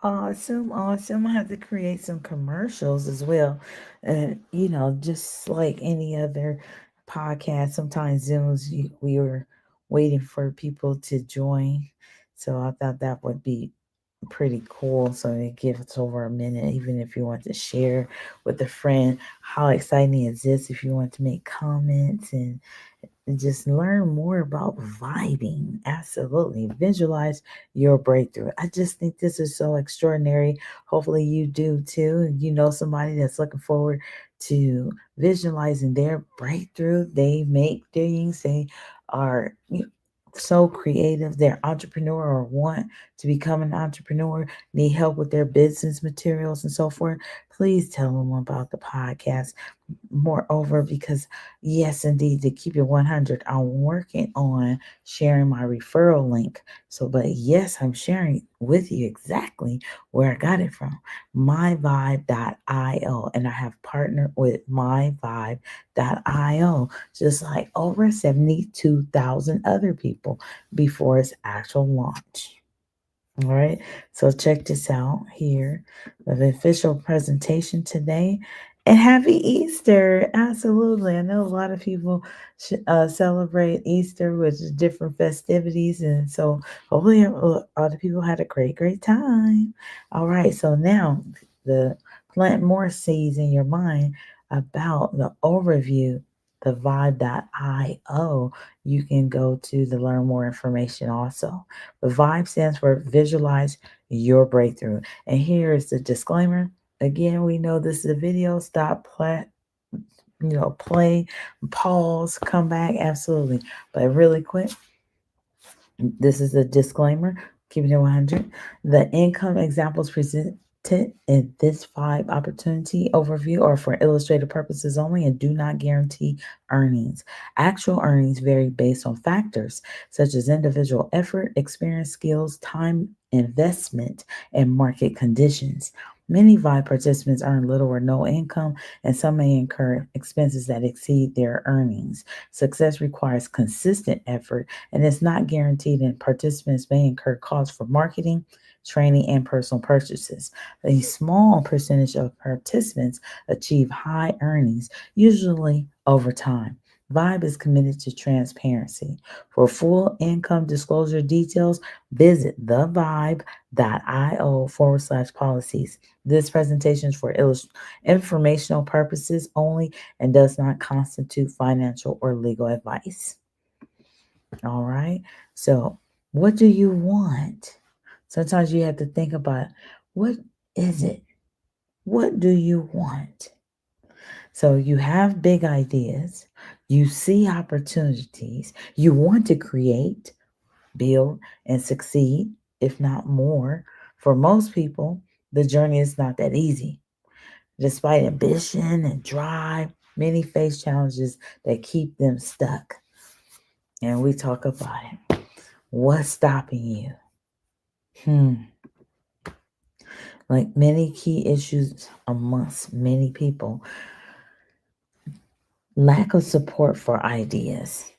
Awesome, awesome. I have to create some commercials as well. And, just like any other podcast, sometimes we were waiting for people to join. So I thought that would be pretty cool. So it gives over a minute, even if you want to share with a friend how exciting is this, if you want to make comments and just learn more about vibing. Absolutely. Visualize your breakthrough. I just think this is so extraordinary. Hopefully, you do too. You know somebody that's looking forward to visualizing their breakthrough. They make things, they are so creative. They're entrepreneur or want to become an entrepreneur, need help with their business materials and so forth. Please tell them about the podcast. Moreover, because yes, indeed, to keep it 100, I'm working on sharing my referral link. So, but yes, I'm sharing with you exactly where I got it from, myvibe.io. And I have partnered with myvibe.io, just like over 72,000 other people before its actual launch. All right, so check this out here, the official presentation today. And happy Easter! Absolutely. I know a lot of people celebrate Easter with different festivities, and so hopefully other people had a great, great time. All right, so now the plant more seeds in your mind about the overview, the vibe.io. You can go to learn more information also. The VIBE stands for Visualize Your Breakthrough. And here is the disclaimer. Again, we know this is a video. Stop, play, pause, come back. Absolutely. But really quick, this is a disclaimer. Keeping it 100. The income examples presented in this vibe opportunity overview are for illustrative purposes only and do not guarantee earnings. Actual earnings vary based on factors such as individual effort, experience, skills, time investment, and market conditions. Many Vibe participants earn little or no income, and some may incur expenses that exceed their earnings. Success requires consistent effort and is not guaranteed, and participants may incur costs for marketing, training, and personal purchases. A small percentage of participants achieve high earnings, usually over time. Vibe is committed to transparency. For full income disclosure details, visit thevibe.io/policies. This presentation is for informational purposes only and does not constitute financial or legal advice. All right. So, what do you want? Sometimes you have to think about what is it? What do you want? So, you have big ideas, you see opportunities, you want to create, build, and succeed, if not more. For most people, the journey is not that easy. Despite ambition and drive, many face challenges that keep them stuck. And we talk about it. What's stopping you? Hmm. Like many key issues amongst many people, lack of support for ideas.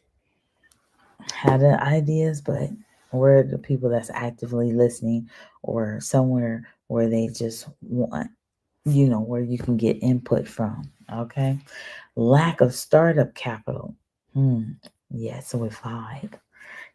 Had the ideas, but where are the people that's actively listening or somewhere where they just want, where you can get input from? Okay. Lack of startup capital. Yes, with Vibe.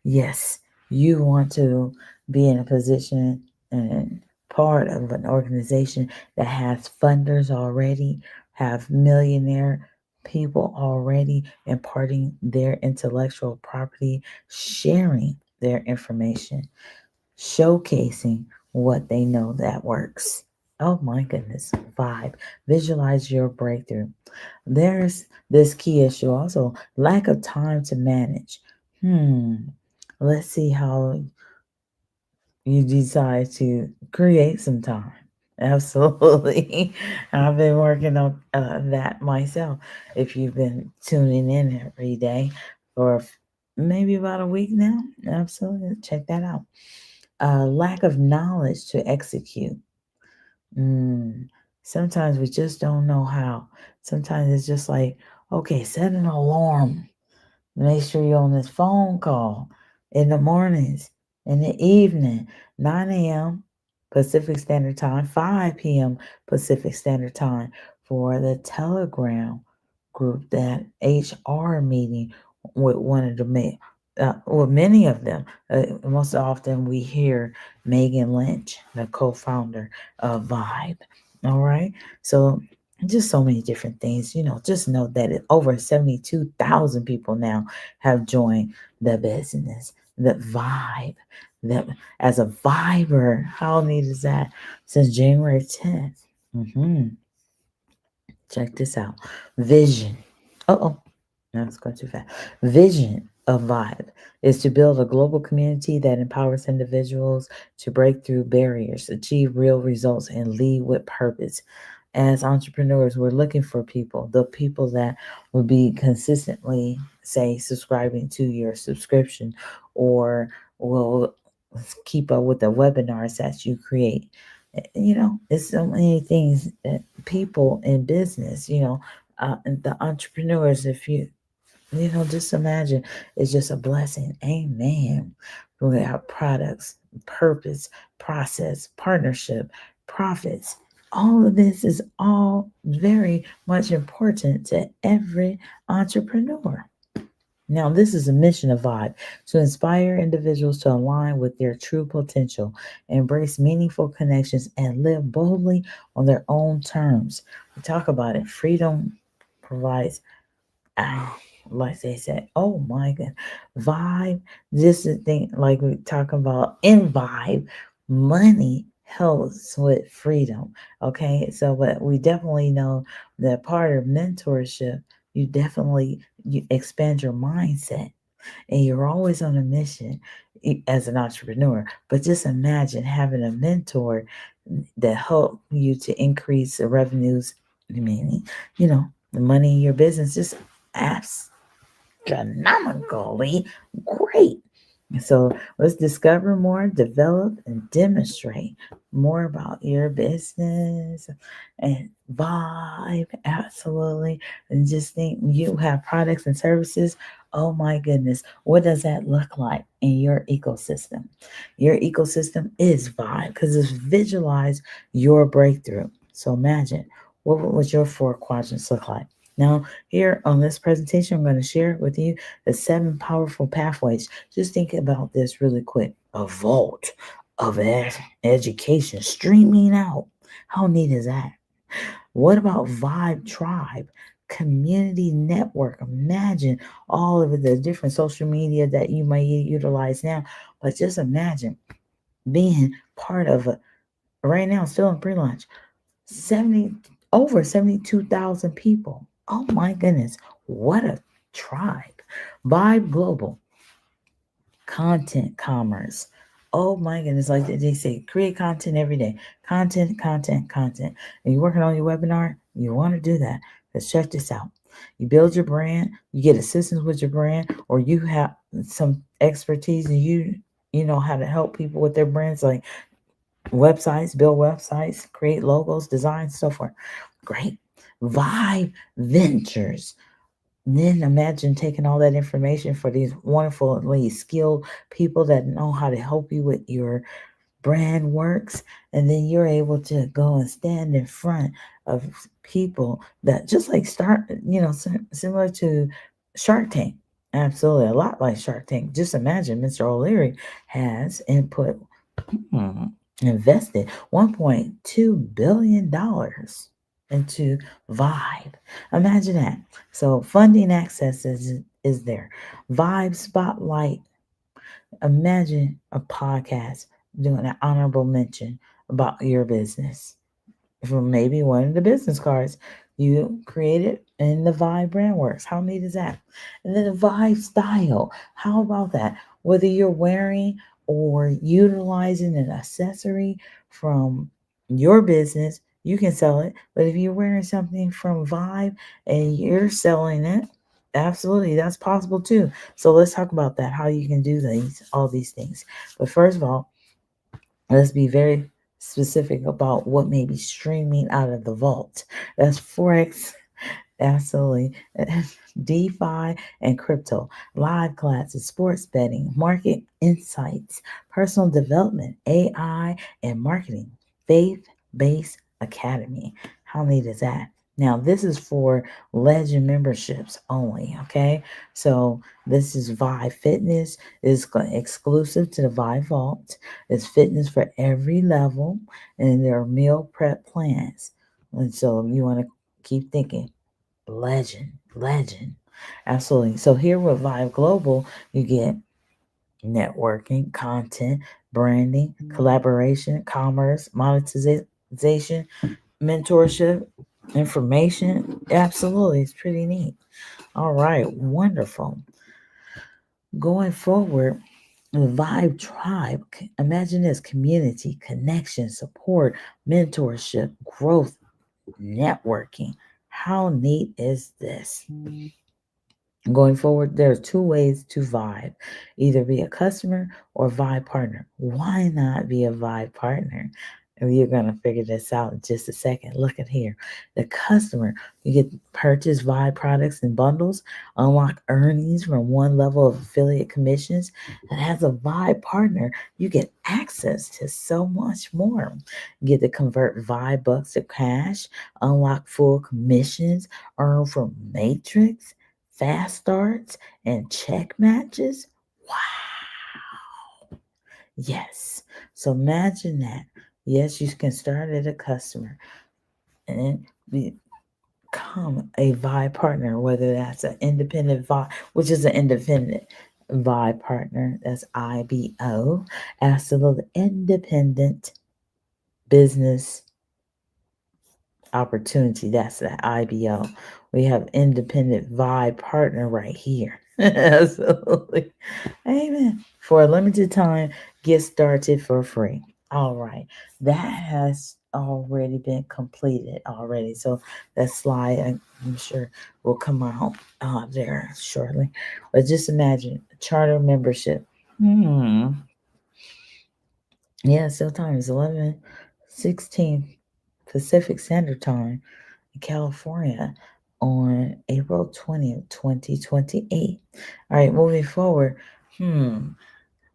Yes, you want to be in a position and part of an organization that has funders already, have millionaire people already imparting their intellectual property, sharing their information, showcasing what they know that works. Oh my goodness, Vibe. Visualize your breakthrough. There's this key issue also, lack of time to manage. Let's see how you decide to create some time. Absolutely. I've been working on that myself. If you've been tuning in every day for maybe about a week now, absolutely. Check that out. Lack of knowledge to execute. Mm, Sometimes we just don't know how. Sometimes it's just like, okay, set an alarm. Make sure you're on this phone call in the mornings, in the evening, 9 a.m. Pacific Standard Time, 5 p.m. Pacific Standard Time for the Telegram group, that HR meeting with one of the with many of them. Most often we hear Megan Lynch, the co-founder of Vibe. All right. So just so many different things, just know that over 72,000 people now have joined the business, the Vibe, that as a Vyber. How neat is that? Since January 10th. Check this out. Vision. Oh, no, it's going too fast. Vision of Vibe is to build a global community that empowers individuals to break through barriers, achieve real results, and lead with purpose. As entrepreneurs, we're looking for the people that will be consistently, say, subscribing to your subscription, or will keep up with the webinars that you create. It's so many things that people in business, and the entrepreneurs, if just imagine, it's just a blessing. Amen. We have products, purpose, process, partnership, profits. All of this is all very much important to every entrepreneur. Now, this is a mission of Vibe to inspire individuals to align with their true potential, embrace meaningful connections, and live boldly on their own terms. We talk about it. Freedom provides, like they said, oh my God, Vibe. This is the thing, like we talk about in Vibe, money helps with freedom. Okay, so but we definitely know that part of mentorship, you expand your mindset, and you're always on a mission as an entrepreneur. But just imagine having a mentor that help you to increase the revenues, meaning, the money in your business, just astronomically great. So let's discover more, develop, and demonstrate more about your business and Vibe. Absolutely. And just think, you have products and services. Oh my goodness. What does that look like in your ecosystem? Your ecosystem is Vibe because it's visualize your breakthrough. So imagine, what would your four quadrants look like? Now, here on this presentation, I'm going to share with you the 7 powerful pathways. Just think about this really quick. A vault of education streaming out. How neat is that? What about Vibe Tribe? Community network. Imagine all of the different social media that you may utilize now, but just imagine being part of a, right now, still in pre-launch, 70 over 72,000 people. Oh my goodness, what a tribe. Vibe Global, content commerce. Oh my goodness, like they say, create content every day. Content, content, content. And you're working on your webinar, you want to do that. Let's check this out. You build your brand, you get assistance with your brand, or you have some expertise and you know how to help people with their brands, like websites, build websites, create logos, design, so forth. Great. Vibe Ventures. Then imagine taking all that information for these wonderfully skilled people that know how to help you with your brand works, and then you're able to go and stand in front of people that just like start, similar to Shark Tank. Absolutely, a lot like Shark Tank. Just imagine Mr. O'Leary has hmm, invested $1.2 billion into Vibe. Imagine that. So funding access is there. Vibe Spotlight. Imagine a podcast doing an honorable mention about your business from maybe one of the business cards you created in the Vibe brand works. How neat is that? And then the Vibe style. How about that? Whether you're wearing or utilizing an accessory from your business, you can sell it. But if you're wearing something from Vibe and you're selling it, absolutely, that's possible too. So let's talk about that, how you can do all these things. But first of all, let's be very specific about what may be streaming out of the vault. That's Forex Absolutely. DeFi and crypto, live classes, sports betting, market insights, personal development, AI, and marketing. Faith Based Academy. How neat is that? Now, this is for legend memberships only, okay? So, this is Vibe Fitness. It's exclusive to the Vibe Vault. It's fitness for every level, and there are meal prep plans. And so, you want to keep thinking legend, legend. Absolutely. So here with Vibe Global, you get networking, content, branding, collaboration, commerce, monetization, mentorship, information. Absolutely. It's pretty neat. All right. Wonderful. Going forward, the Vibe Tribe. Imagine this: community, connection, support, mentorship, growth, networking. How neat is this? Going forward, there are two ways to vibe: either be a customer or vibe partner. Why not be a vibe partner? And you're going to figure this out in just a second. Look at here. The customer, you get purchase Vibe products and bundles, unlock earnings from one level of affiliate commissions. And as a Vibe partner, you get access to so much more. You get to convert Vibe bucks to cash, unlock full commissions, earn from Matrix, fast starts, and check matches. Wow. Yes. So imagine that. Yes, you can start as a customer and become a Vibe partner, whether that's an independent Vibe, which is an independent Vibe partner. That's IBO. Absolute independent business opportunity. That's the IBO. We have independent Vibe partner right here. Absolutely. Amen. For a limited time, get started for free. All right. That has already been completed already. So that slide, I'm sure, will come out there shortly. But just imagine charter membership. Yeah, still time is 11:16 Pacific Standard Time in California on April 20th, 2028. All right, moving forward.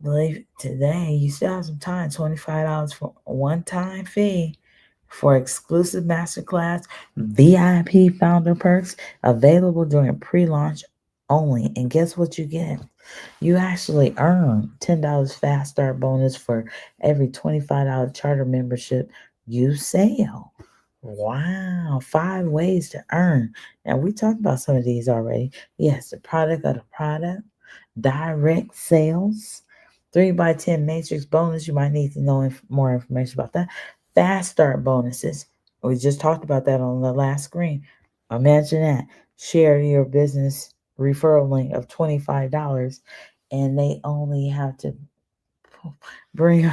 Believe today you still have some time. $25 for a one-time fee for exclusive masterclass, VIP founder perks available during pre-launch only. And guess what you get? You actually earn $10 fast start bonus for every $25 charter membership you sell. Wow, 5 ways to earn. Now we talked about some of these already. Yes, the product of the product, direct sales, 3x10 matrix bonus. You might need to know more information about that. Fast start bonuses. We just talked about that on the last screen. Imagine that. Share your business referral link of $25 and they only have to bring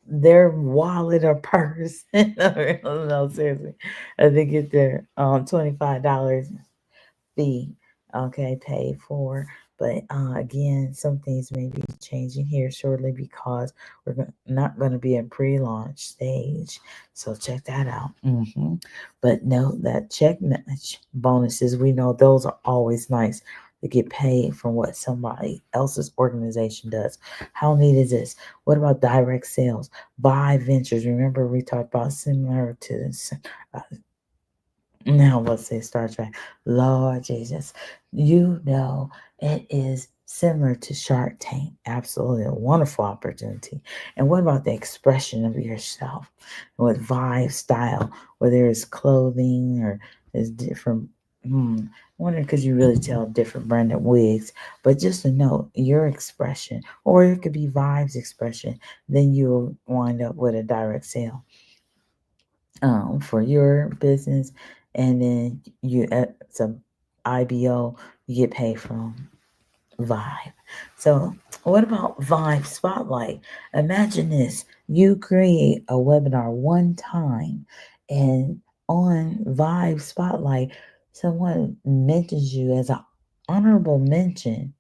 their wallet or purse. No, seriously. They get their $25 fee, okay, paid for. But again, some things may be changing here shortly because we're not going to be in pre-launch stage. So check that out. But note that check match bonuses, we know those are always nice to get paid from what somebody else's organization does. How neat is this? What about direct sales? Buy ventures. Remember we talked about similar to uh, now let's say Star Trek. Lord Jesus, you know it is similar to Shark Tank. Absolutely a wonderful opportunity. And what about the expression of yourself with vibe style, whether it's clothing or is different? I wonder could you really tell different branded wigs? But just to know your expression, or it could be vibes expression, then you'll wind up with a direct sale for your business, and then you it's a IBO, you get paid from Vibe. So what about Vibe Spotlight? Imagine this: you create a webinar one time, and on Vibe Spotlight, someone mentions you as an honorable mention.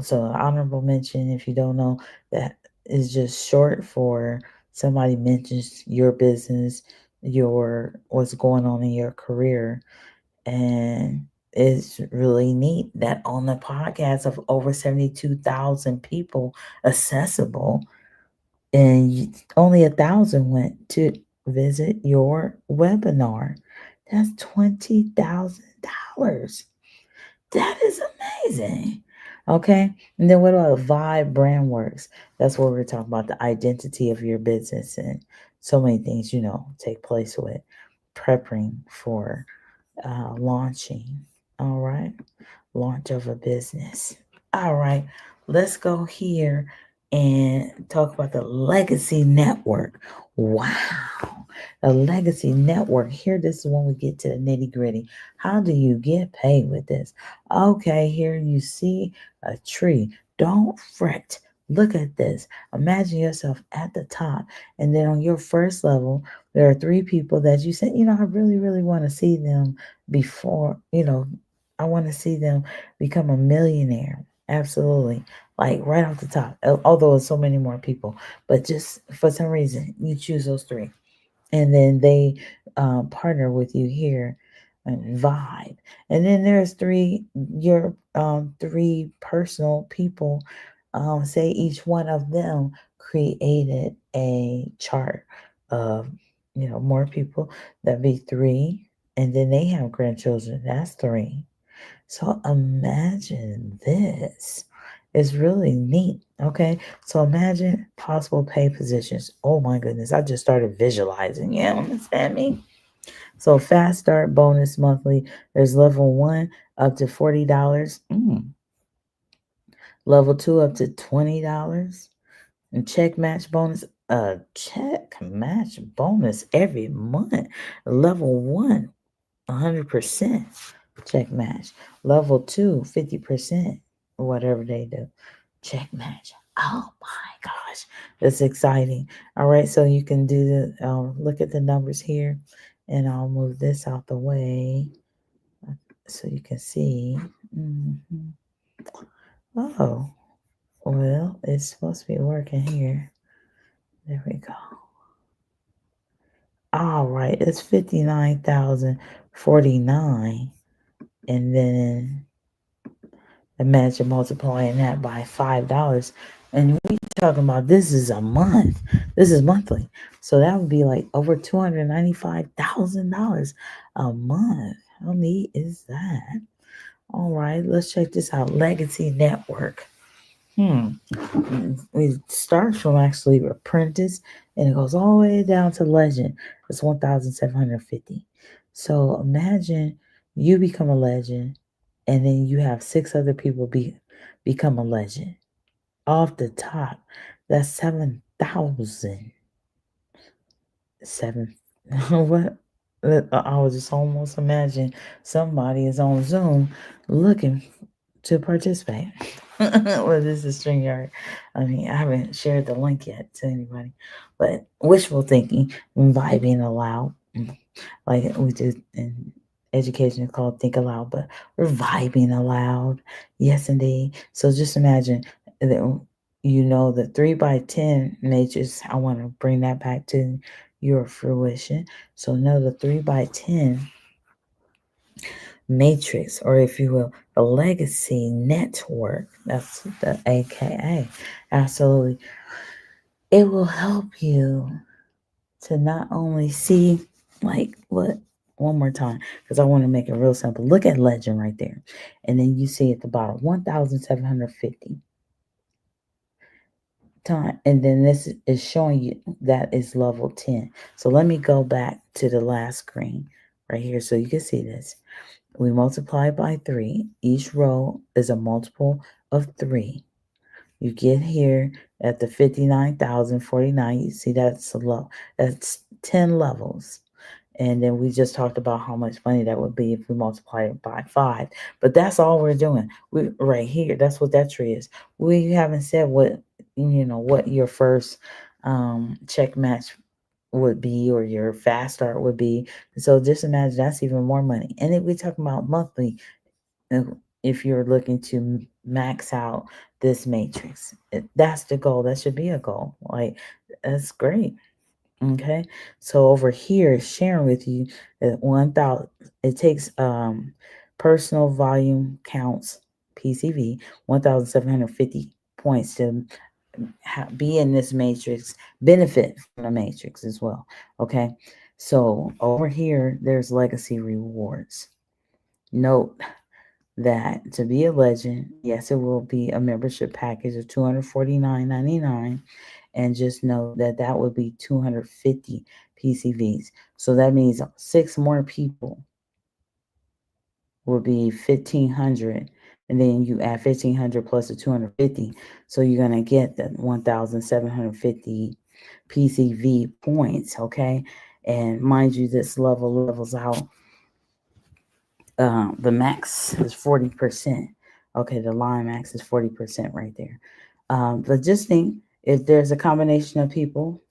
So honorable mention, if you don't know, that is just short for somebody mentions your business your what's going on in your career. And it's really neat that on the podcast of over 72,000 people accessible, and only 1,000 went to visit your webinar. That's $20,000. That is amazing. Okay. And then what about Vibe Brand Works? That's where we're talking about the identity of your business and so many things, take place with prepping for launching. All right. Launch of a business. All right. Let's go here and talk about the legacy network. Wow. The legacy network. Here, this is when we get to the nitty gritty. How do you get paid with this? Okay, here you see a tree. Don't fret. Look at this. Imagine yourself at the top, and then on your first level, there are three people that you said, I really, really want to see them before, I want to see them become a millionaire. Absolutely. Like right off the top. Although it's so many more people, but just for some reason, you choose those three. And then they partner with you here and Vibe. And then there's your three personal people. Say each one of them created a chart of, more people. That'd be three. And then they have grandchildren. That's three. So imagine this. It's really neat. Okay. So imagine possible pay positions. Oh my goodness. I just started visualizing. You understand me? So fast start bonus monthly. There's level one up to $40. Level two up to $20. And check match bonus. Check match bonus every month. Level one, 100% check match. Level two, 50%, whatever they do. Check match. Oh my gosh, that's exciting. All right, so you can do look at the numbers here, and I'll move this out the way so you can see. Mhm. Oh, well, it's supposed to be working here. There we go. All right, it's 59,049, and then imagine multiplying that by $5. And we talking about this is a month. This is monthly. So that would be like over $295,000 a month. How neat is that? All right, let's check this out. Legacy Network. It starts from actually apprentice and it goes all the way down to legend. It's 1,750. So imagine you become a legend and then you have six other people become a legend. Off the top, that's 7,000. Seven. What? I was just almost imagine somebody is on Zoom looking to participate. Well, this is StreamYard. I mean, I haven't shared the link yet to anybody, but wishful thinking, vibing aloud, like we do in education, it's called think aloud, but we're vibing aloud. Yes, indeed. So just imagine that the 3 by 10 matrix. I want to bring that back to your fruition. So know the 3 by 10 matrix, or if you will, the legacy network. That's the AKA. Absolutely. It will help you to not only see, like, what, one more time, because I want to make it real simple. Look at legend right there. And then you see at the bottom 1,750 time. And then this is showing you that is level 10. So let me go back to the last screen right here so you can see this. We multiply by 3. Each row is a multiple of 3. You get here at the 59,049. You see that's low. That's 10 levels. And then we just talked about how much money that would be if we multiply it by 5. But that's all we're doing. We right here. That's what that tree is. We haven't said what your first check match would be or your fast start would be. So just imagine that's even more money. And if we're talking about monthly, if you're looking to max out this matrix, that's the goal. That should be a goal. Like, that's great. Okay, so over here, sharing with you that 1,000. It takes personal volume counts (PCV) 1,750 points to be in this matrix, benefit from the matrix as well. Okay, so over here, there's legacy rewards. Note that to be a legend, yes, it will be a membership package of $249.99, and just know that that would be 250 PCVs. So that means 6 more people will be 1,500, and then you add 1,500 plus the 250, so you're gonna get the 1,750 PCV points. Okay, and mind you, this levels out. The max is 40%. Okay, the line max is 40% right there. But just think, if there's a combination of people,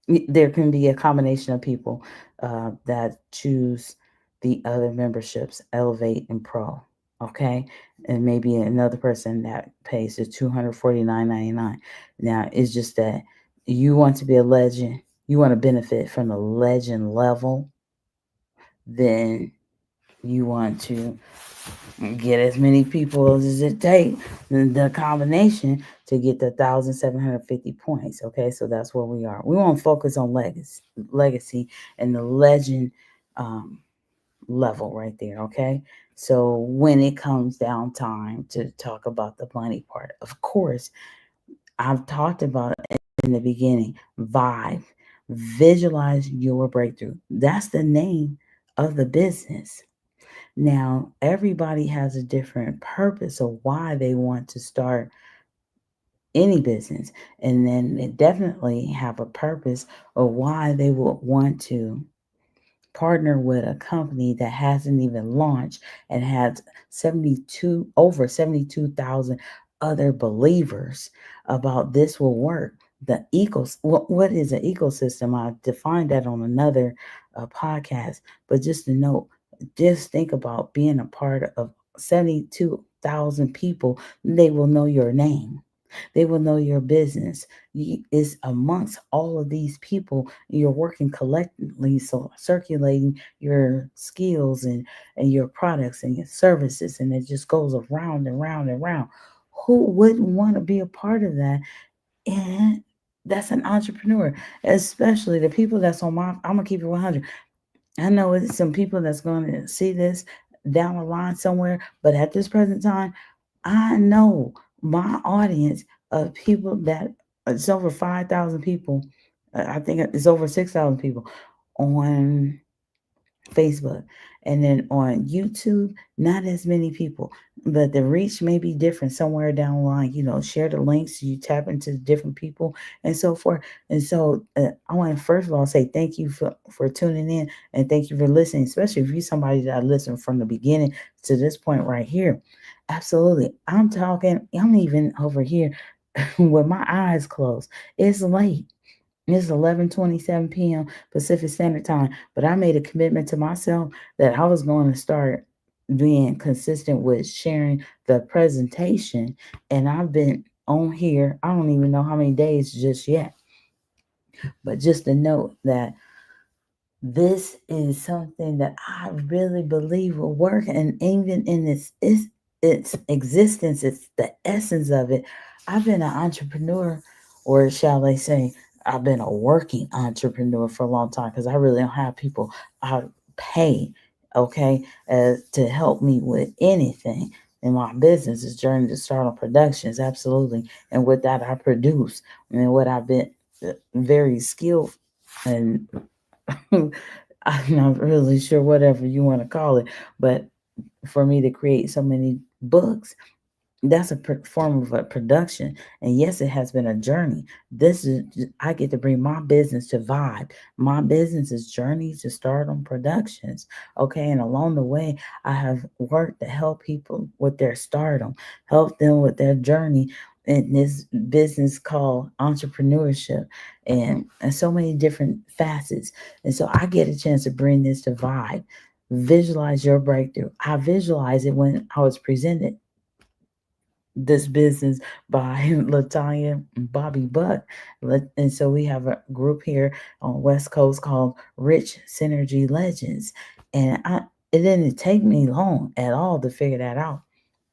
there can be a combination of people that choose the other memberships, Elevate and Pro. Okay, and maybe another person that pays the $249.99. Now, it's just that you want to be a legend, you want to benefit from the legend level, then you want to get as many people as it takes, the combination to get the 1,750 points. Okay, so that's where we are. We want to focus on legacy and the legend um, level right there. Okay, so when it comes down time to talk about the money part, of course, I've talked about it in the beginning. Visualize your breakthrough. That's the name of the business. Now, everybody has a different purpose of why they want to start any business. And then they definitely have a purpose of why they would want to partner with a company that hasn't even launched and has over 72,000 other believers about this will work. What is an ecosystem? I defined that on another podcast, but just to note, just think about being a part of 72,000 people. They will know your name. They will know your business. Is amongst all of these people, you're working collectively, so circulating your skills and your products and your services, and it just goes around and round and round. Who wouldn't want to be a part of that? And that's an entrepreneur, especially the people that's on my. I'm gonna keep it 100. I know it's some people that's going to see this down the line somewhere, but at this present time, I know my audience of people that it's over 5,000 people. I think it's over 6,000 people on Facebook. And then on YouTube, not as many people, but the reach may be different somewhere down the line. Share the links, you tap into different people and so forth. And so I want to first of all say thank you for tuning in, and thank you for listening, especially if you're somebody that listened from the beginning to this point right here. Absolutely. I'm even over here with my eyes closed. It's late. It's 11:27 p.m. Pacific Standard Time, but I made a commitment to myself that I was going to start being consistent with sharing the presentation, and I've been on here, I don't even know how many days just yet, but just to note that this is something that I really believe will work. And even in its existence, it's the essence of it. I've been an entrepreneur, or shall I say, I've been a working entrepreneur for a long time, because I really don't have people I pay, okay, to help me with anything in my business. Is Journey to Stardom Productions, absolutely. And with that, I produce, and what I've been very skilled and I'm not really sure, whatever you want to call it, but for me to create so many books, that's a form of a production. And yes, it has been a journey. I get to bring my business to Vibe. My business is Journey to Stardom Productions. Okay, and along the way, I have worked to help people with their stardom, help them with their journey in this business called entrepreneurship, and so many different facets. And so I get a chance to bring this to Vibe. Visualize your breakthrough. I visualize it when I was presented this business by Latanya and Bobby Buck. And so we have a group here on West Coast called Rich Synergy Legends. And it didn't take me long at all to figure that out.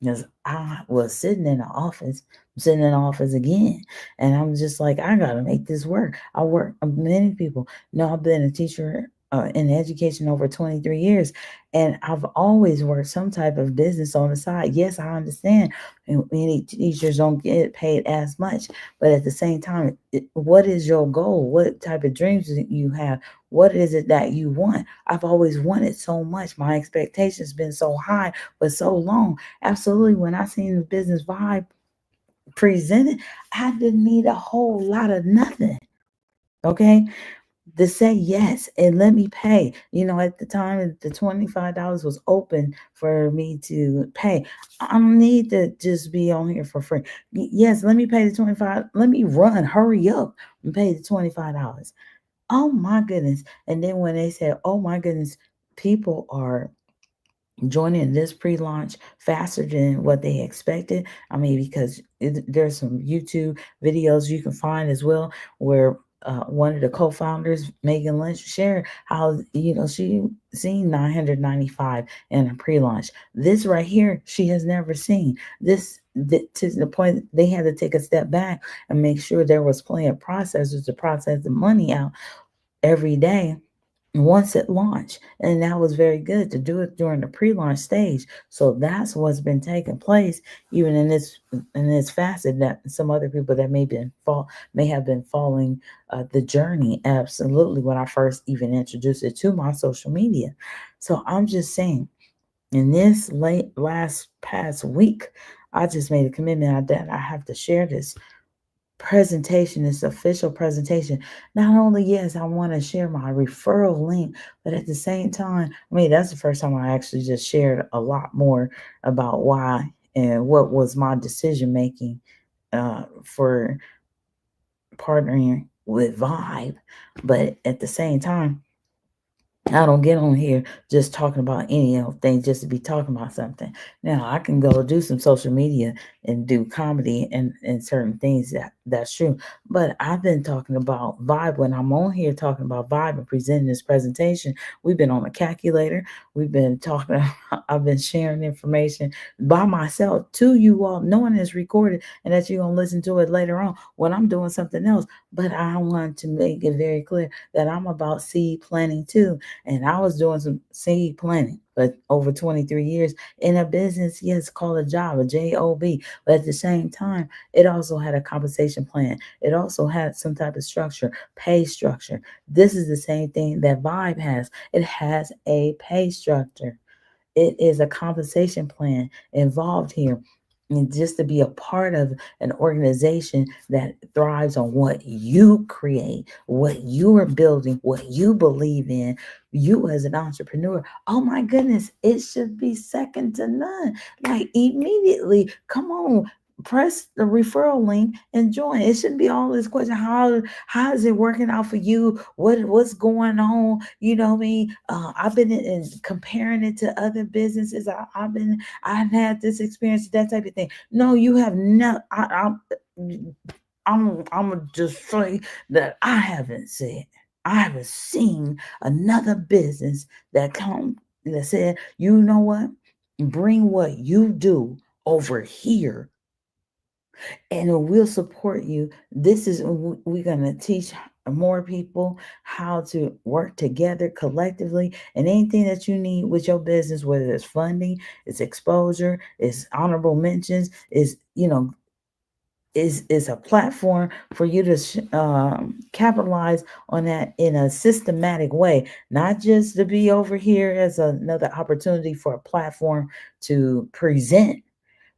Because I was sitting in the office again. And I'm just like, I got to make this work. I work, many people know I've been a teacher in education over 23 years. And I've always worked some type of business on the side. Yes, I understand many teachers don't get paid as much. But at the same time, what is your goal? What type of dreams do you have? What is it that you want? I've always wanted so much. My expectations been so high for so long. Absolutely. When I seen the business vibe presented, I didn't need a whole lot of nothing. Okay. To say yes and let me pay. At the time, the $25 was open for me to pay. I don't need to just be on here for free. Yes, let me pay the 25. Let me run, hurry up and pay the $25. Oh my goodness. And then when they said, oh my goodness, people are joining this pre-launch faster than what they expected. I mean, because there's some YouTube videos you can find as well where one of the co-founders, Megan Lynch, shared how she seen 995 in a pre-launch. This right here, she has never seen this. To the point they had to take a step back and make sure there was plenty of processors to process the money out every day once it launched. And that was very good to do it during the pre-launch stage. So that's what's been taking place even in this facet that some other people that may have been following the journey absolutely when I first even introduced it to my social media. So I'm just saying, in this last past week, I just made a commitment that I have to share this official presentation. Not only, yes, I want to share my referral link, but at the same time, I mean, that's the first time I actually just shared a lot more about why and what was my decision making for partnering with Vibe. But at the same time, I don't get on here just talking about any old thing just to be talking about something. Now I can go do some social media and do comedy and certain things that's true. But I've been talking about vibe when I'm on here talking about vibe and presenting this presentation. We've been on a calculator. We've been talking. I've been sharing information by myself to you all, knowing it's recorded and that you're gonna listen to it later on when I'm doing something else. But I want to make it very clear that I'm about seed planting too. And I was doing some seed planting for over 23 years in a business, yes, called a job, a job. But at the same time, it also had a compensation plan. It also had some type of structure, pay structure. This is the same thing that Vibe has. It has a pay structure. It is a compensation plan involved here. And just to be a part of an organization that thrives on what you create, what you are building, what you believe in, you as an entrepreneur, oh my goodness, it should be second to none. Like immediately, come on, press the referral link and join. It shouldn't be all this question. How is it working out for you? What's going on? You know what I mean? I've been comparing it to other businesses. I've had this experience, that type of thing. No, you have not. I'm gonna just say that I haven't seen another business that said, you know what? Bring what you do over here and we'll support you. We're going to teach more people how to work together collectively, and anything that you need with your business, whether it's funding, it's exposure, it's honorable mentions, is a platform for you to capitalize on that in a systematic way, not just to be over here as another opportunity for a platform to present,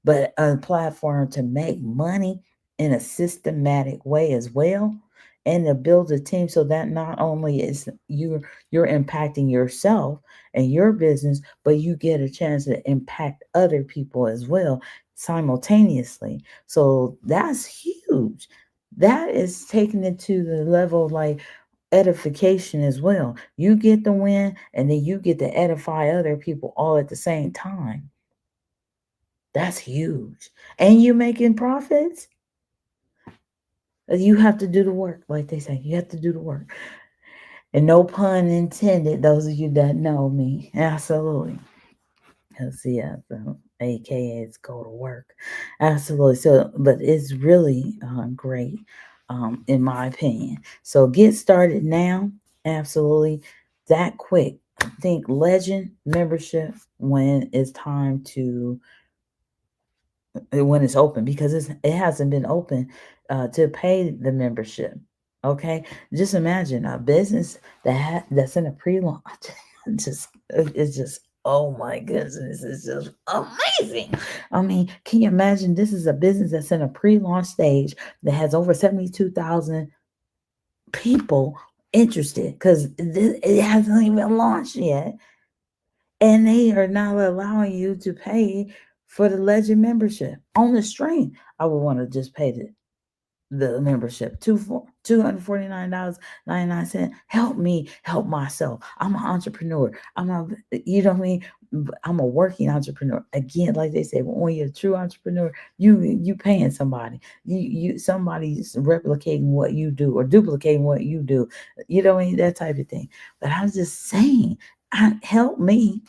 but a platform to make money in a systematic way as well, and to build a team so that not only is you're impacting yourself and your business, but you get a chance to impact other people as well simultaneously. So that's huge. That is taking it to the level of like edification as well. You get the win and then you get to edify other people all at the same time. That's huge. And you making profits? You have to do the work, like they say. You have to do the work. And no pun intended, those of you that know me. Absolutely. Yeah, so AKA it's go to work. Absolutely. So, but it's really great, in my opinion. So get started now. Absolutely. That quick. Think legend membership when it's time to when it's open because it hasn't been open to pay the membership. Okay, just imagine a business that's in a pre-launch. just it's just oh my goodness, it's just amazing. I mean, can you imagine? This is a business that's in a pre-launch stage that has over 72,000 people interested because it hasn't even launched yet, and they are not allowing you to pay for the legend membership on the stream. I would want to just pay the membership $249.99. Help me help myself. I'm an entrepreneur. You know what I mean. I'm a working entrepreneur. Again, like they say, when you're a true entrepreneur, you paying somebody. Somebody's replicating what you do or duplicating what you do. You know what I mean, that type of thing. But I'm just saying, help me.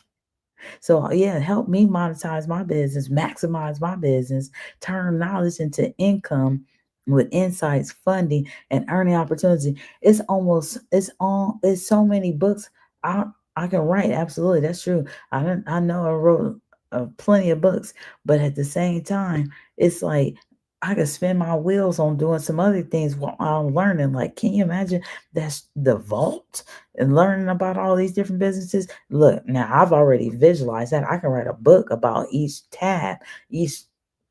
So yeah, help me monetize my business, maximize my business, turn knowledge into income with insights, funding, and earning opportunity. It's so many books I I can write. Absolutely, that's true. I know I wrote plenty of books, but at the same time, it's like I could spin my wheels on doing some other things while I'm learning. Like, can you imagine that's the vault and learning about all these different businesses? Look, now I've already visualized that. I can write a book about each tab, each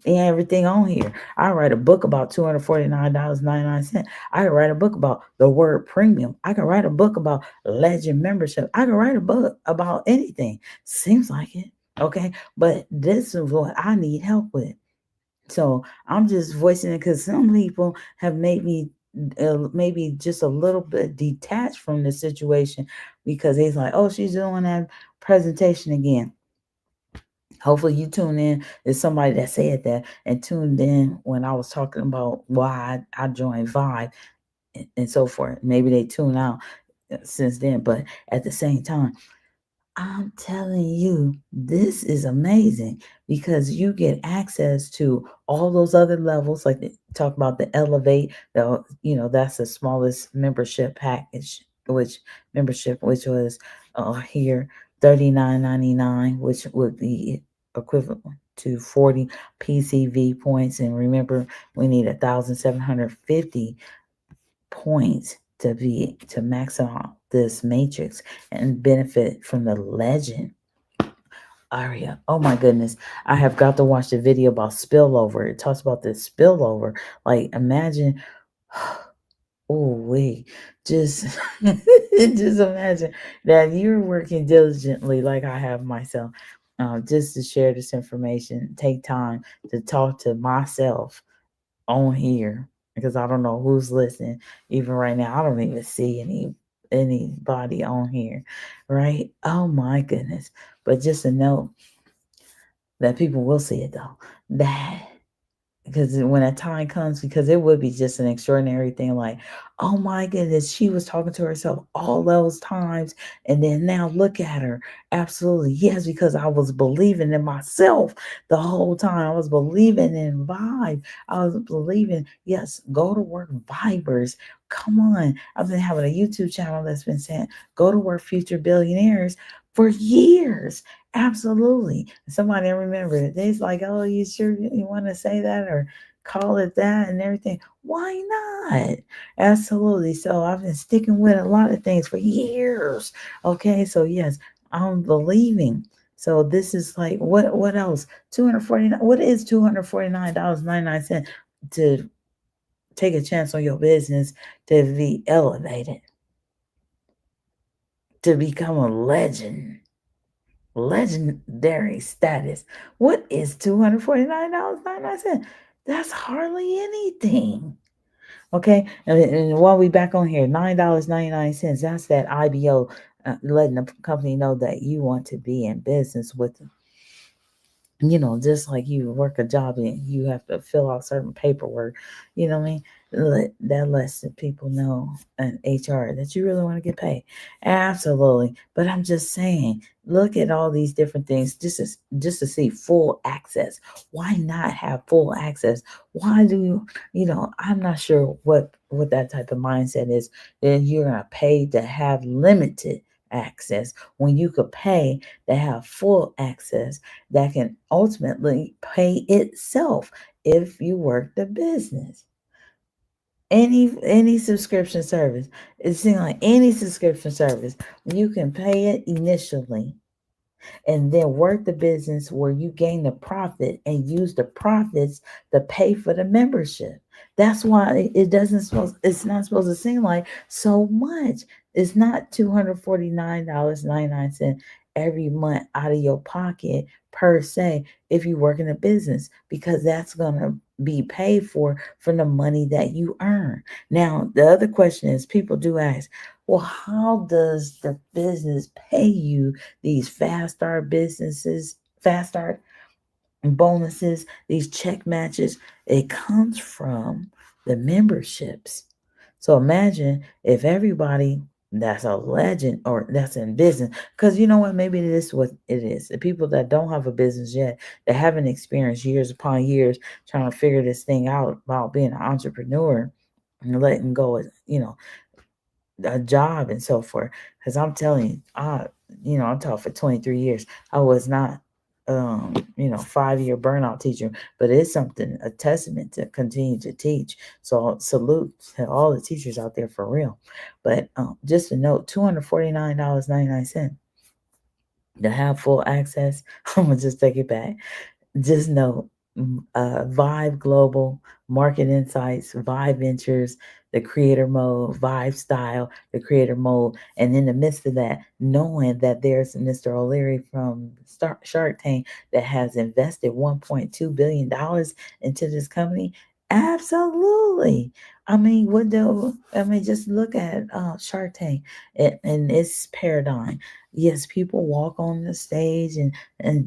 and everything on here. I write a book about $249.99. I can write a book about the word premium. I can write a book about legend membership. I can write a book about anything. Seems like it. Okay. But this is what I need help with. So I'm just voicing it because some people have made me maybe just a little bit detached from the situation because he's like, oh, she's doing that presentation again. Hopefully you tune in. There's somebody that said that and tuned in when I was talking about why I joined Vibe and so forth. Maybe they tune out since then, but at the same time, I'm telling you, this is amazing because you get access to all those other levels. Like they talk about the Elevate, that's the smallest membership package, which was here $39.99, which would be equivalent to 40 PCV points. And remember, we need 1,750 points to max out this matrix and benefit from the legend aria. Oh my goodness. I have got to watch the video about spillover. It talks about this spillover. Like imagine oh wait. Just just imagine that you're working diligently like I have myself. Just to share this information, take time to talk to myself on here because I don't know who's listening. Even right now, I don't even see anybody on here, right? Oh my goodness! But just to know that people will see it though. That because when that time comes, because it would be just an extraordinary thing like, oh my goodness, she was talking to herself all those times, and then now look at her. Absolutely, yes, because I was believing in myself the whole time. I was believing in Vibe. I was believing, yes, GoDaWork Vybers. Come on, I've been having a YouTube channel that's been saying go to work future billionaires for years. Absolutely. Somebody I remember, they's like, oh, you sure you want to say that or call it that and everything? Why not? Absolutely. So I've been sticking with a lot of things for years. Okay. So yes, I'm believing. So this is like what else? 249. What is $249.99 to take a chance on your business to be elevated, to become a legend? Legendary status. What is $249.99? That's hardly anything. Okay, and while we back on here, $9.99. That's that IBO, letting the company know that you want to be in business with them. Just like you work a job and you have to fill out certain paperwork, you know what I mean? That lets the people know in HR that you really want to get paid. Absolutely. But I'm just saying, look at all these different things just to see full access. Why not have full access? Why do I'm not sure what that type of mindset is. Then you're gonna pay to have limited access when you could pay to have full access that can ultimately pay itself if you work the business. Any subscription service, it seems like any subscription service, you can pay it initially and then work the business where you gain the profit and use the profits to pay for the membership. That's why it's not supposed to seem like so much. It's not $249.99 every month out of your pocket per se if you work in a business, because that's gonna be paid for from the money that you earn. Now the other question is, people do ask, well, how does the business pay you these fast start bonuses, these check matches? It comes from the memberships. So imagine if everybody that's a legend or that's in business, because you know what, maybe this is what it is. The people that don't have a business yet, that haven't experienced years upon years trying to figure this thing out about being an entrepreneur and letting go of, a job and so forth. Because I'm telling you, I taught for 23 years. I was not, 5-year burnout teacher, but it's something, a testament to continue to teach. So salute to all the teachers out there for real. But just a note, $249.99 to have full access. I'm gonna just take it back. Just know, Vibe Global, Market Insights, Vibe Ventures, the creator mode, Vibe Style, the creator mode. And in the midst of that, knowing that there's Mr. O'Leary from Shark Tank that has invested $1.2 billion into this company. Absolutely. I mean, just look at Shark Tank and its paradigm. Yes, people walk on the stage and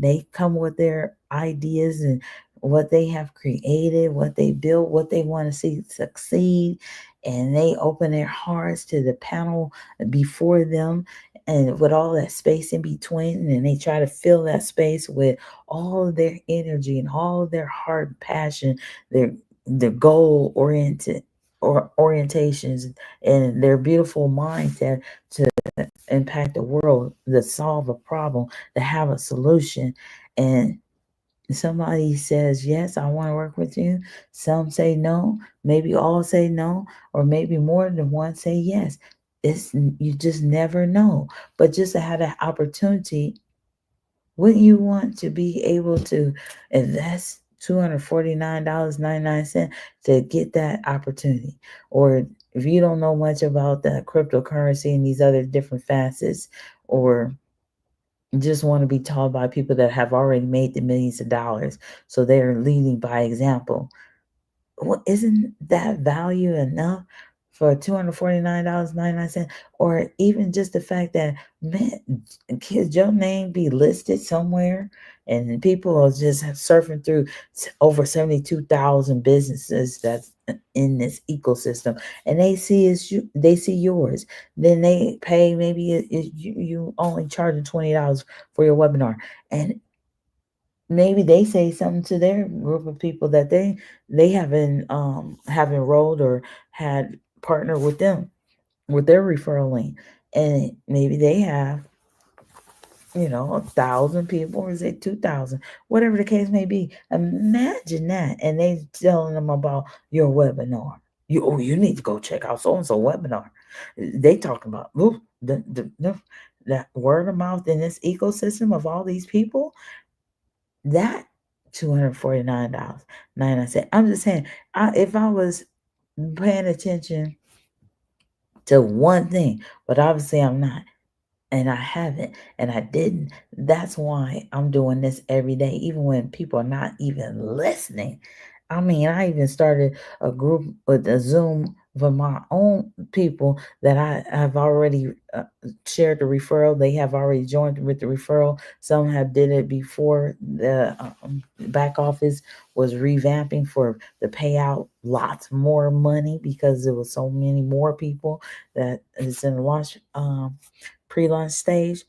they come with their ideas and what they have created, what they built, what they want to see succeed, and they open their hearts to the panel before them and with all that space in between, and they try to fill that space with all of their energy and all of their heart and passion, their goal oriented or orientations and their beautiful mindset to impact the world, to solve a problem, to have a solution. And somebody says, yes, I want to work with you. Some say no, maybe all say no, or maybe more than one say yes. You just never know. But just to have that opportunity, wouldn't you want to be able to invest $249.99 to get that opportunity? Or if you don't know much about the cryptocurrency and these other different facets, or just want to be taught by people that have already made the millions of dollars, so they're leading by example, well, isn't that value enough for $249.99? Or even just the fact that, man, could your name be listed somewhere and people are just surfing through over 72,000 businesses that's in this ecosystem, and they see yours, then they pay, maybe you only charging $20 for your webinar, and maybe they say something to their group of people that they haven't have enrolled or had partnered with them with their referral link, and maybe they have 1,000 people, or is it 2,000, whatever the case may be. Imagine that, and they telling them about your webinar. You need to go check out so and so webinar. They talking about, ooh, that word of mouth in this ecosystem of all these people. That $249.99. I'm just saying, if I was paying attention to one thing, but obviously I'm not, and I haven't, and I didn't. That's why I'm doing this every day, even when people are not even listening. I mean, I even started a group with a Zoom for my own people that I have already shared the referral. They have already joined with the referral. Some have did it before the back office was revamping for the payout lots more money because there was so many more people that is in the launch pre-launch stage.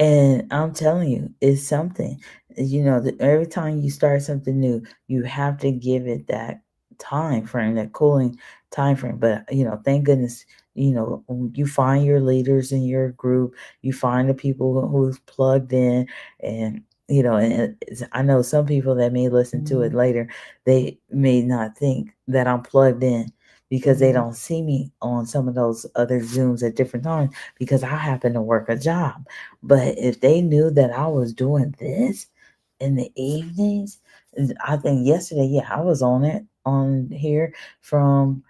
And I'm telling you, it's something. Every time you start something new, you have to give it that time frame, that cooling time frame. But thank goodness, you find your leaders in your group, you find the people who's plugged in, and I know some people that may listen to it later, they may not think that I'm plugged in because they don't see me on some of those other Zooms at different times because I happen to work a job. But if they knew that I was doing this in the evenings, I think yesterday, yeah, I was on here from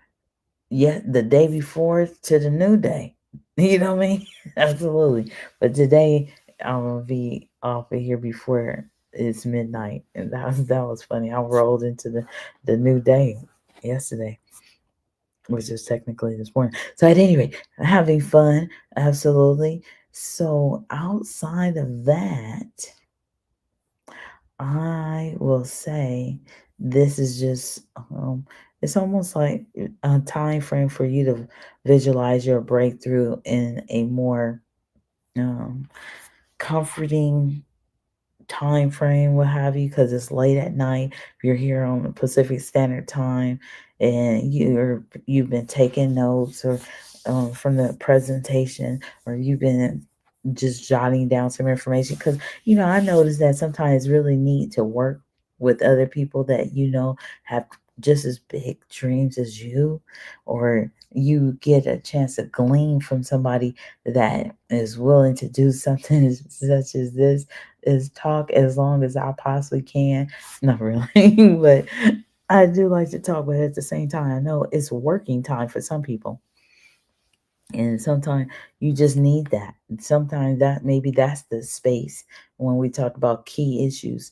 the day before to the new day. You know what I mean? Absolutely. But today I'm gonna be off of here before it's midnight, and that was funny. I rolled into the new day yesterday, which is technically this morning. So at any rate, having fun, absolutely. So outside of that, I will say this is just it's almost like a time frame for you to visualize your breakthrough in a more um, comforting time frame, what have you, because it's late at night. You're here on the Pacific Standard Time, and you've been taking notes or from the presentation, or you've been just jotting down some information. Because I noticed that sometimes it's really neat to work with other people that have just as big dreams as you, or you get a chance to glean from somebody that is willing to do something such as this, is talk as long as I possibly can. Not really, but I do like to talk, but at the same time, I know it's working time for some people. And sometimes you just need that. Sometimes maybe that's the space when we talk about key issues,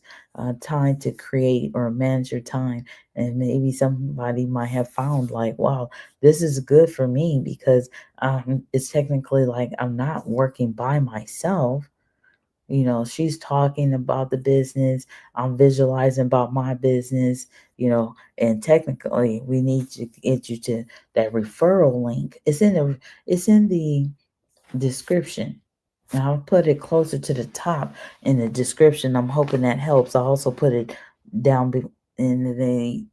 time to create or manage your time. And maybe somebody might have found like, wow, this is good for me because it's technically like I'm not working by myself. She's talking about the business, I'm visualizing about my business, and technically we need to get you to that referral link. It's in the description. And I'll put it closer to the top in the description. I'm hoping that helps. I also put it down in the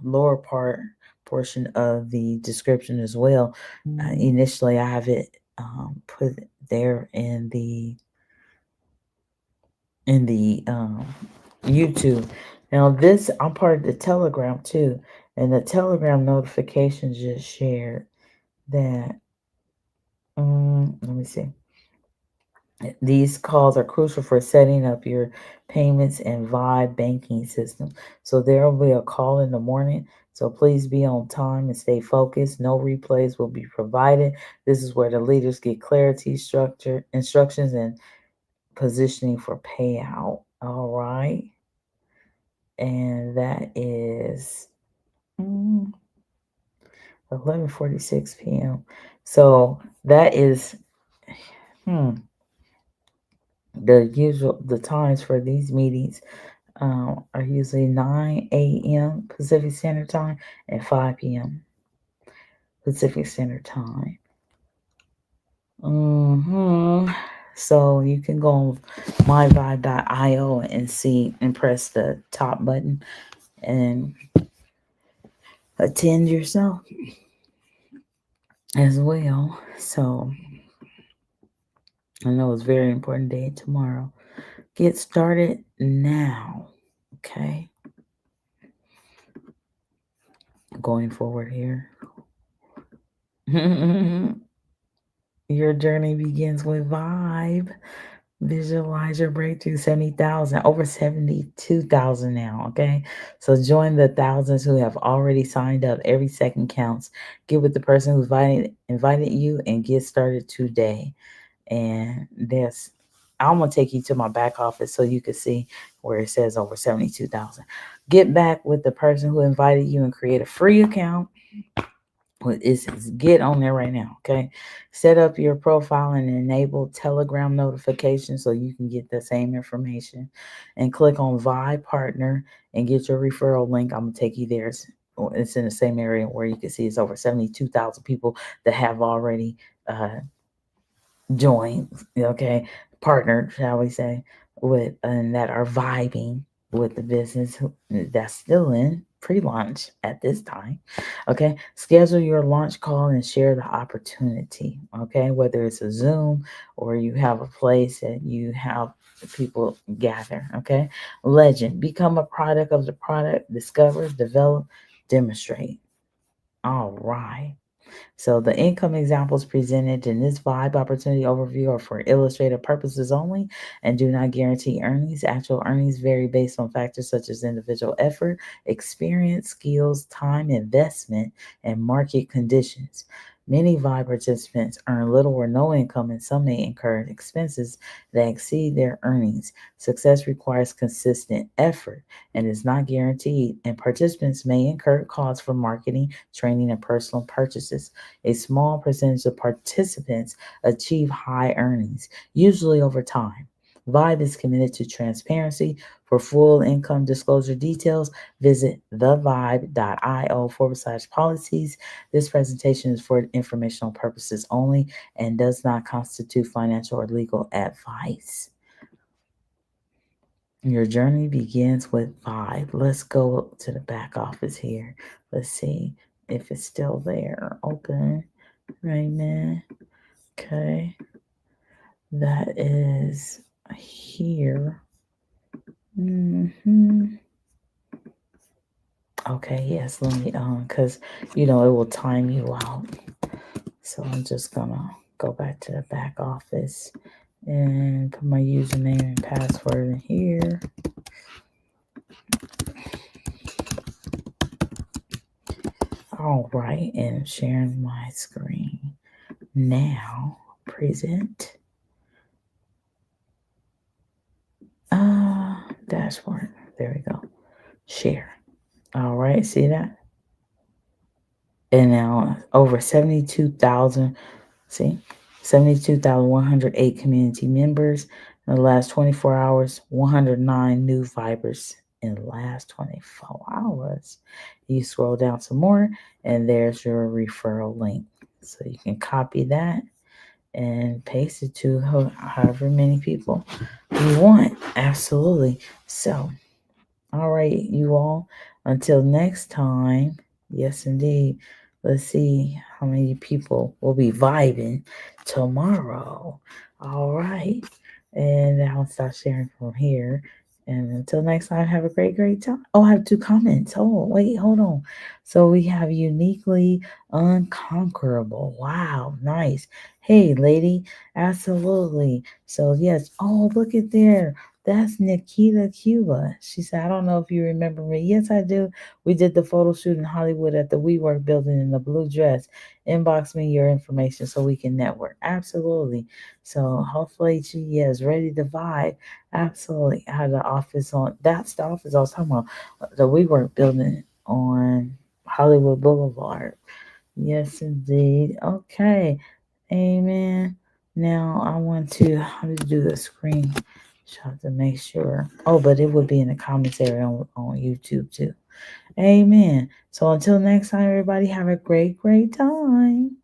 lower portion of the description as well. Initially, I have it put there in the YouTube. Now this, I'm part of the Telegram too, and the Telegram notifications just shared that. Let me see. These calls are crucial for setting up your payments and Vibe banking system. So there will be a call in the morning. So please be on time and stay focused. No replays will be provided. This is where the leaders get clarity, structure, instructions, and positioning for payout. All right. And that is 11:46 p.m. So that is the times for these meetings are usually 9 a.m. Pacific Standard Time and 5 p.m. Pacific Standard Time. So you can go on myvibe.io and see and press the top button and attend yourself as well. So I know it's a very important day tomorrow. Get started now. Okay. Going forward here. Your journey begins with Vibe. Visualize your breakthrough. 70,000, over 72,000 now. Okay. So join the thousands who have already signed up. Every second counts. Get with the person who's invited you and get started today. And I'm going to take you to my back office so you can see where it says over 72,000. Get back with the person who invited you and create a free account. It's get on there right now, okay? Set up your profile and enable Telegram notifications so you can get the same information. And click on Vi Partner and get your referral link. I'm gonna take you there. It's in the same area where you can see it's over 72,000 people that have already uh, joined, okay, partnered, shall we say, with and that are vibing with the business that's still in pre-launch at this time. Okay, schedule your launch call and share the opportunity. Okay, whether it's a Zoom or you have a place that you have people gather. Okay, legend, become a product of the product, discover, develop, demonstrate. All right. So the income examples presented in this Vibe opportunity overview are for illustrative purposes only and do not guarantee earnings. Actual earnings vary based on factors such as individual effort, experience, skills, time investment, and market conditions. Many Vibe participants earn little or no income, and some may incur expenses that exceed their earnings. Success requires consistent effort and is not guaranteed, and participants may incur costs for marketing, training, and personal purchases. A small percentage of participants achieve high earnings, usually over time. Vibe is committed to transparency. For full income disclosure details, visit thevibe.io/policies. This presentation is for informational purposes only and does not constitute financial or legal advice. Your journey begins with Vibe. Let's go to the back office here. Let's see if it's still there. Open. Amen. Okay. That is here. Okay, yes, let me because it will time you out. So I'm just gonna go back to the back office and put my username and password in here. All right, and sharing my screen. Now present dashboard. There we go. Share. All right, see that? And now over 72,000, see, 72,108 community members in the last 24 hours, 109 new Vybers in the last 24 hours. You scroll down some more, and there's your referral link. So you can copy that and paste it to however many people you want. Absolutely. So, all right, you all, until next time, yes, indeed. Let's see how many people will be vibing tomorrow. All right. And I'll start sharing from here. And until next time, have a great, great time. Oh, I have two comments. Oh, wait, hold on. So we have uniquely unconquerable. Wow, nice. Hey, lady, absolutely. So, yes. Oh, look at there. That's Nikita Cuba. She said, I don't know if you remember me. Yes, I do. We did the photo shoot in Hollywood at the WeWork building in the blue dress. Inbox me your information so we can network. Absolutely. So hopefully she is ready to vibe. Absolutely. I had the office on. That's the office I was talking about. The WeWork building on Hollywood Boulevard. Yes, indeed. Okay. Amen. Now I want to how to do the screen shot to make sure. Oh, but it would be in the commentary on YouTube too. Amen. So until next time, everybody have a great, great time.